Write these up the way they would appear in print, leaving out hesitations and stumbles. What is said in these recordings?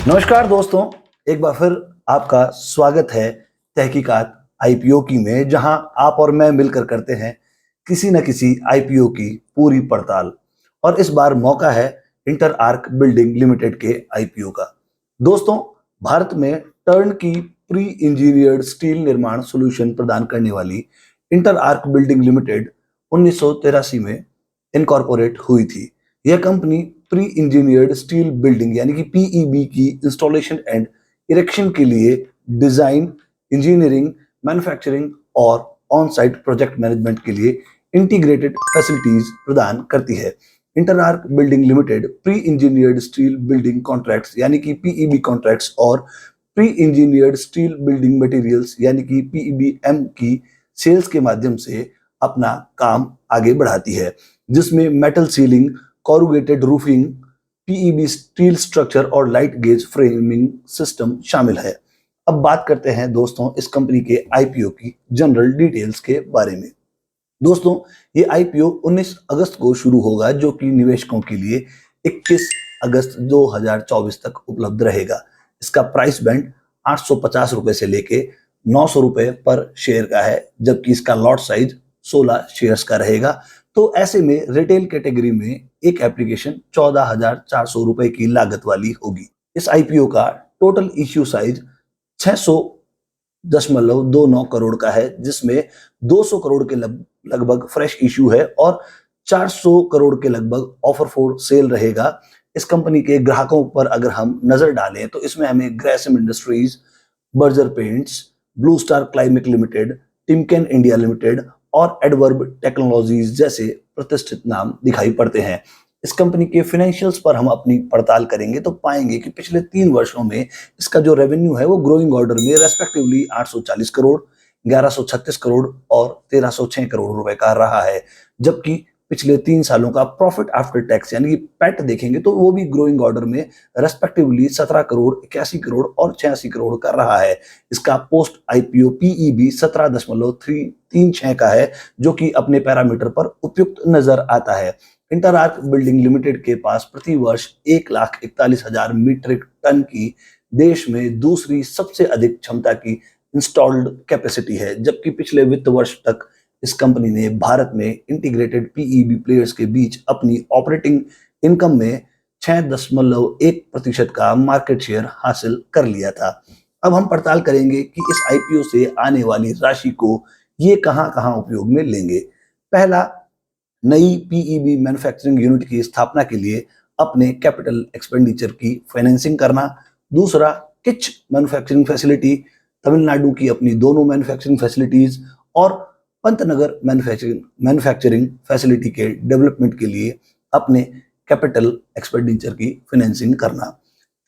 नमस्कार दोस्तों, एक बार फिर आपका स्वागत है तहकीकात आईपीओ की में, जहां आप और मैं मिलकर करते हैं किसी न किसी आईपीओ की पूरी पड़ताल। और इस बार मौका है इंटर आर्क बिल्डिंग लिमिटेड के आईपीओ का। दोस्तों, भारत में टर्न की प्री इंजीनियर्ड स्टील निर्माण सॉल्यूशन प्रदान करने वाली इंटर आर्क बिल्डिंग लिमिटेड 1983 में इनकॉर्पोरेट हुई थी। यह company pre engineered steel building यानी कि पीईबी की इंस्टॉलेशन एंड इरेक्शन के लिए डिजाइन, इंजीनियरिंग, मैन्युफैक्चरिंग और ऑन साइट प्रोजेक्ट मैनेजमेंट के लिए इंटीग्रेटेड फैसिलिटीज प्रदान करती है। Interarch building limited pre engineered steel building contracts यानी कि पीईबी कॉन्ट्रैक्ट्स और pre engineered steel building materials यानी कि पीईबीएम की सेल्स के माध्यम से अपना काम आगे बढ़ाती है, जिसमें metal ceiling, corrugated roofing, PEB steel structure और लाइट गेज फ्रेमिंग सिस्टम शामिल है। अब बात करते हैं दोस्तों इस कंपनी के आईपीओ की जनरल डिटेल्स के बारे में। दोस्तों, ये आईपीओ 19 अगस्त को शुरू होगा, जो कि निवेशकों के लिए 21 अगस्त 2024 तक उपलब्ध रहेगा। इसका प्राइस बैंड 850 रुपए से लेके 900 रुपए पर शेयर का है, जबकि इसका लॉट साइज 16 शेयर्स का रहेगा। तो ऐसे में रिटेल कैटेगरी में एक एप्लीकेशन 14,400 रुपए की लागत वाली होगी। इस आईपीओ का टोटल इश्यू साइज 600.29 करोड़ का है, जिसमें 200 करोड़ के लगभग फ्रेश इश्यू है और 400 करोड़ के लगभग ऑफर फॉर सेल रहेगा। इस कंपनी के ग्राहकों पर अगर हम नजर डालें तो इसमें हमें Grasim industries, Berger paints, blue star climate limited, Timken India limited और एडवर्ब टेक्नोलॉजीज जैसे प्रतिष्ठित नाम दिखाई पड़ते हैं। इस कंपनी के फाइनेंशियल्स पर हम अपनी पड़ताल करेंगे तो पाएंगे कि पिछले 3 वर्षों में इसका जो रेवेन्यू है वो ग्रोइंग ऑर्डर में रेस्पेक्टिवली 840 करोड़, 1136 करोड़ और 1306 करोड़ रुपए का रहा है। जबकि पिछले 3 सालों का प्रॉफिट आफ्टर टैक्स यानी कि पैट देखेंगे तो वो भी ग्रोइंग ऑर्डर में रेस्पेक्टिवली 17 करोड़, 81 करोड़ और 86 करोड़ का रहा है। इसका पोस्ट आईपीओ पीईबी 17.336 का है, जो कि अपने पैरामीटर पर उपयुक्त नजर आता है। इंटरआर्क बिल्डिंग लिमिटेड के पास प्रति वर्ष 1,41,000 मीट्रिक टन की देश में दूसरी सबसे अधिक क्षमता की इंस्टॉल्ड कैपेसिटी है, जबकि पिछले वित्त वर्ष तक इस कंपनी ने भारत में इंटीग्रेटेड पीईबी प्लेयर्स के बीच अपनी ऑपरेटिंग इनकम में 6.1% का मार्केट शेयर हासिल कर लिया था। अब हम पड़ताल करेंगे कि इस आईपीओ से आने वाली राशि को ये कहां कहां उपयोग में लेंगे। पहला, नई पीईबी मैन्युफैक्चरिंग यूनिट की स्थापना के लिए अपने कैपिटल एक्सपेंडिचर की फाइनेंसिंग करना। दूसरा, किच मैन्युफैक्चरिंग फैसिलिटी, तमिलनाडु की अपनी दोनों मैन्युफैक्चरिंग फैसिलिटीज और पंतनगर मैन्युफैक्चरिंग फैसिलिटी के डेवलपमेंट के लिए अपने कैपिटल एक्सपेंडिचर की फाइनेंसिंग करना।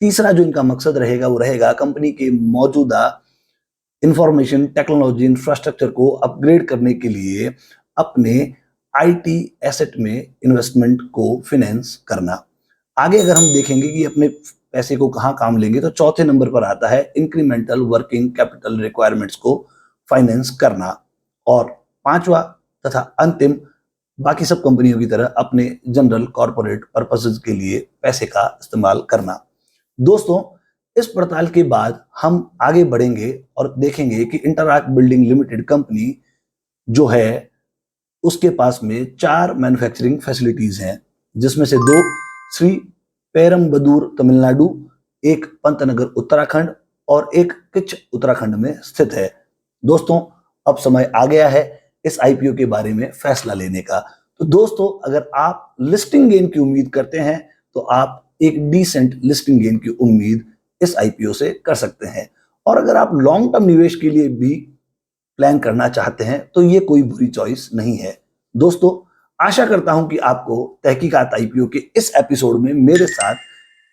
तीसरा जो इनका मकसद रहेगा वो रहेगा कंपनी के मौजूदा इंफॉर्मेशन टेक्नोलॉजी इंफ्रास्ट्रक्चर को अपग्रेड करने के लिए अपने आईटी एसेट में इन्वेस्टमेंट को फाइनेंस करना। आगे अगर हम देखेंगे कि अपने पैसे को कहाँ काम लेंगे तो चौथे नंबर पर आता है इंक्रीमेंटल वर्किंग कैपिटल रिक्वायरमेंट्स को फाइनेंस करना। और पांचवा तथा अंतिम, बाकी सब कंपनियों की तरह अपने जनरल कॉर्पोरेट पर्पसेस के लिए पैसे का इस्तेमाल करना। दोस्तों, इस पड़ताल के बाद हम आगे बढ़ेंगे और देखेंगे कि इंटरआर्क बिल्डिंग लिमिटेड कंपनी जो है उसके पास में 4 मैन्युफैक्चरिंग फैसिलिटीज हैं, जिसमें से 2 श्री पेरम्बदूर तमिलनाडु, एक पंतनगर उत्तराखंड और एक किच उत्तराखंड में स्थित है। दोस्तों, अब समय आ गया है इस आईपीओ के बारे में फैसला लेने का। तो दोस्तों, अगर आप लिस्टिंग गेन की उम्मीद करते हैं तो आप एक डिसेंट लिस्टिंग गेन की उम्मीद इस आईपीओ से कर सकते हैं। और अगर आप लॉन्ग टर्म निवेश के लिए भी प्लान करना चाहते हैं तो ये कोई बुरी चॉइस नहीं है। दोस्तों, आशा करता हूं कि आपको तहकीकात आईपीओ के इस एपिसोड में मेरे साथ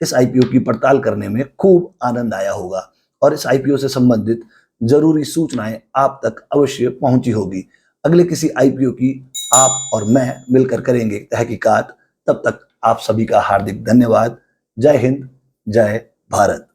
इस आईपीओ की पड़ताल करने में खूब आनंद आया होगा और इस आईपीओ से संबंधित जरूरी सूचनाएं आप तक अवश्य पहुंची होगी। अगले किसी आईपीओ की आप और मैं मिलकर करेंगे तहकीकात। तब तक आप सभी का हार्दिक धन्यवाद। जय हिंद, जय भारत।